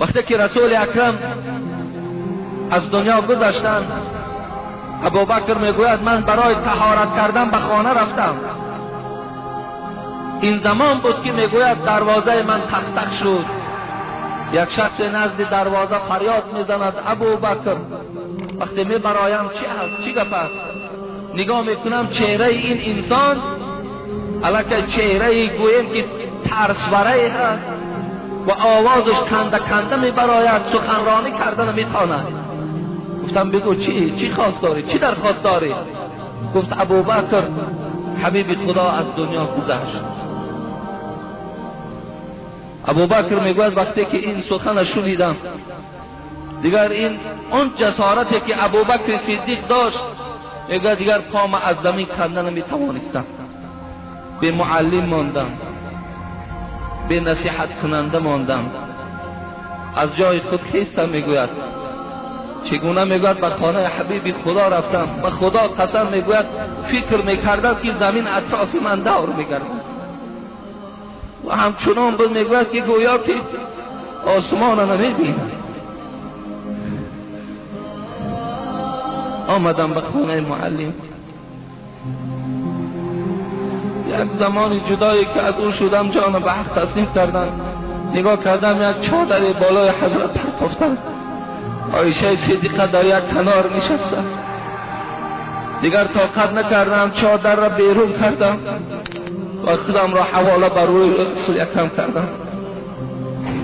وقتی که رسول اکرم از دنیا گذشتند، ابوبکر میگوید من برای طهارت کردن به خانه رفتم. این زمان بود که میگوید دروازه من تق تق شد. یک شخص نزد دروازه فریاد میزند ابوبکر. وقتی میبرایم چی هست، چی گپ است، نگاه میکنم چهره این انسان البته چهره گویم که ترسواره هست و آوازش کنده کنده میبراید، سخنرانی کردن میتواند. گفتم بگو چی خواست داری، چی درخواست داری؟ گفت ابوبکر حبیب خدا از دنیا گذشت. ابوبکر میگوید وقتی که این سخن شنیدم دیگر این اون جسارتی که ابوبکر صدیق داشت، میگوید دیگر پام از زمین کندن نمیتوانستم. به معلم ماندم، به نصیحت کننده ماندم، از جای خود خیستم. میگوید چگونه؟ میگوید به خانه حبیب خدا رفتم، به خدا قسم میگوید فکر میکردم که زمین اطراف من دور میگردد و همچنان بود میگوید که گویا که آسمان نمیبینم. آمدم به خانه معلم. یک زمان جدایی که از او شدم جان به حق تسلیم کردم. نگاه کردم یک چادر بالای حضرت پرتافتم. عایشه صدیقه در یک کنار نشسته. دیگر طاقت نکردم، چادر را بیرون کردم و خودم را حواله بر روی رسول اکرم کردم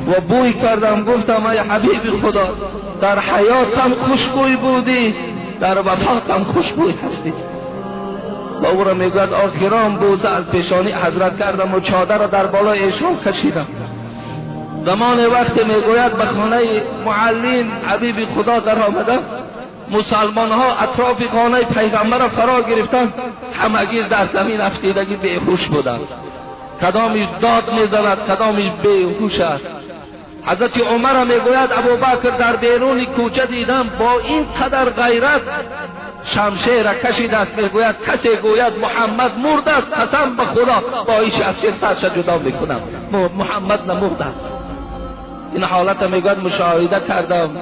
و بوی کردم. گفتم ای حبیب خدا، در حیاتم خوشبوی بودی، در وفاتم خوشبوی هستی. و او را میگوید آخرام بوسه از پیشانی حضرت کردم و چادر را در بالای ایشان کشیدم. زمان وقت میگوید به خانه معلم حبیب خدا در آمدم، مسلمان ها اطراف خانه پیغمبر را فرا گرفتند، همگی در زمین افتیدگی بیهوش بودند. کدامش داد میزند، کدامش بیهوش است. حضرت عمر میگوید ابوبکر در بیرون کوچه دیدم با این قدر غیرت شمشیر را کشیده است. میگوید کسی گوید محمد مرده است، قسم به خدا با این شمشیر سرش جدا میکنم، محمد نمرده است. این حالت میگوید مشاهده کردم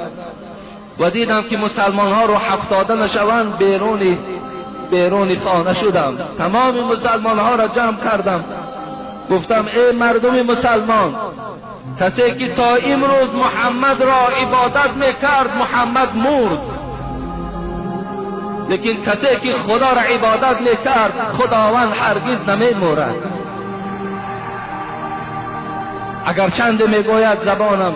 و دیدم که مسلمان ها رو 70 نشوند، بیرون خانه شدم. تمام مسلمان ها را جمع کردم. گفتم ای مردم مسلمان، کسی که تا امروز محمد را عبادت میکرد محمد مرد، لیکن کسی که خدا را عبادت میکرد خداوند هرگز نمیمرد. اگر چند میگوید زبانم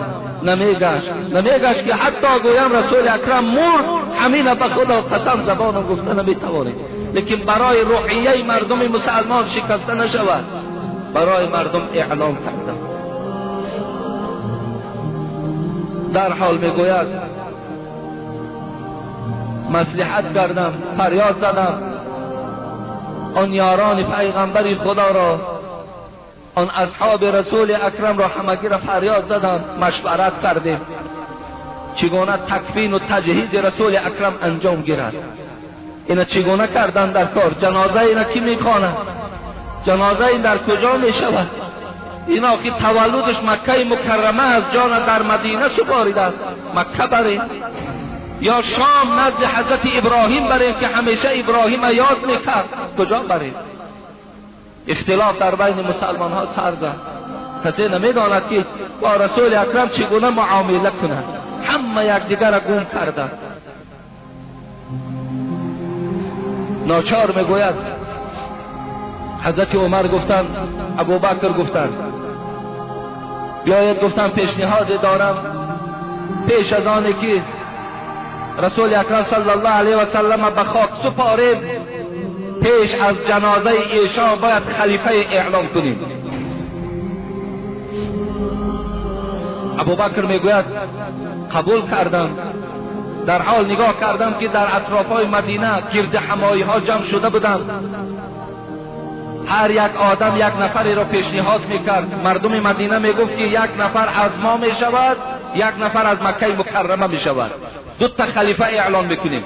نمیگشت که حتی گویم رسول اکرم مرد، همین به خدا قسم زبانم گفته نمیتوانید. لیکن برای روحیه مردم مسلمان شکسته نشود، برای مردم اعلام کردم. در حال میگوید مصلحت کردم، فریاد زدم، آن یاران پیغمبر خدا را، آن اصحاب رسول اکرم را همگی را فریاد زدم، مشورت کردیم چگونه تکفین و تجهیز رسول اکرم انجام گیرد. اینا چگونه کردن در کار؟ جنازه اینا کی میخواند؟ جنازه این در کجا میشود؟ اینا که تولدش مکه مکرمه از جان در مدینه سپاریده است، مکه بریم یا شام نزد حضرت ابراهیم بریم که همیشه ابراهیم یاد میکرد، کجا بریم؟ اختلاف در بین مسلمان ها سر زد. کسی نمیداند که با رسول اکرم چگونه معامله کنند. همه یکدیگر را گم کردند. ناچار میگوید حضرت عمر گفتند، ابوبکر گفتند بیاید، گفتم پیشنهاد دارم، پیش از آنی که رسول اکرم صلی الله علیه و سلم به خاک سپاریم، پیش از جنازه ایشان باید خلیفه اعلام کنیم. ابوبکر میگوید قبول کردم. در حال نگاه کردم که در اطرافهای مدینه گرد حمایی ها جمع شده بودند. هر یک آدم یک نفری را پیشنهاد میکرد. مردم مدینه میگفت که یک نفر از ما میشود، یک نفر از مکه مکرمه میشود، دو تا خلیفه اعلان میکنیم.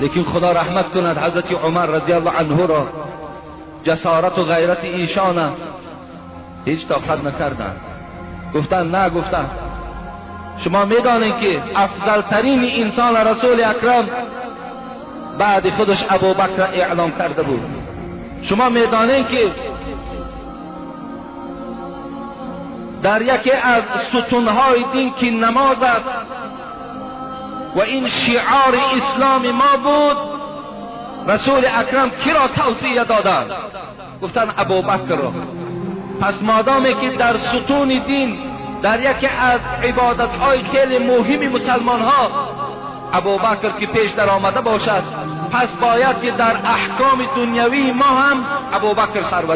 لیکن خدا رحمت کند حضرت عمر رضی الله عنه را جسارت و غیرت ایشان هیچ طاقت نکردند. گفتن نه. گفتن شما میدانید که افضل ترین انسان رسول اکرم بعد خودش ابوبکر اعلام کرده بود. شما میدانید که در یکی از ستونهای دین که نماز است و این شعار اسلام ما بود، رسول اکرم کی را توصیه دادند؟ گفتن ابوبکر را. پس مادامی که در ستون دین در یکی از عبادت‌های خیلی مهم مسلمان ها ابوبکر که پیش در آمده باشد، پس باید که در احکام دنیوی ما هم ابوبکر سرور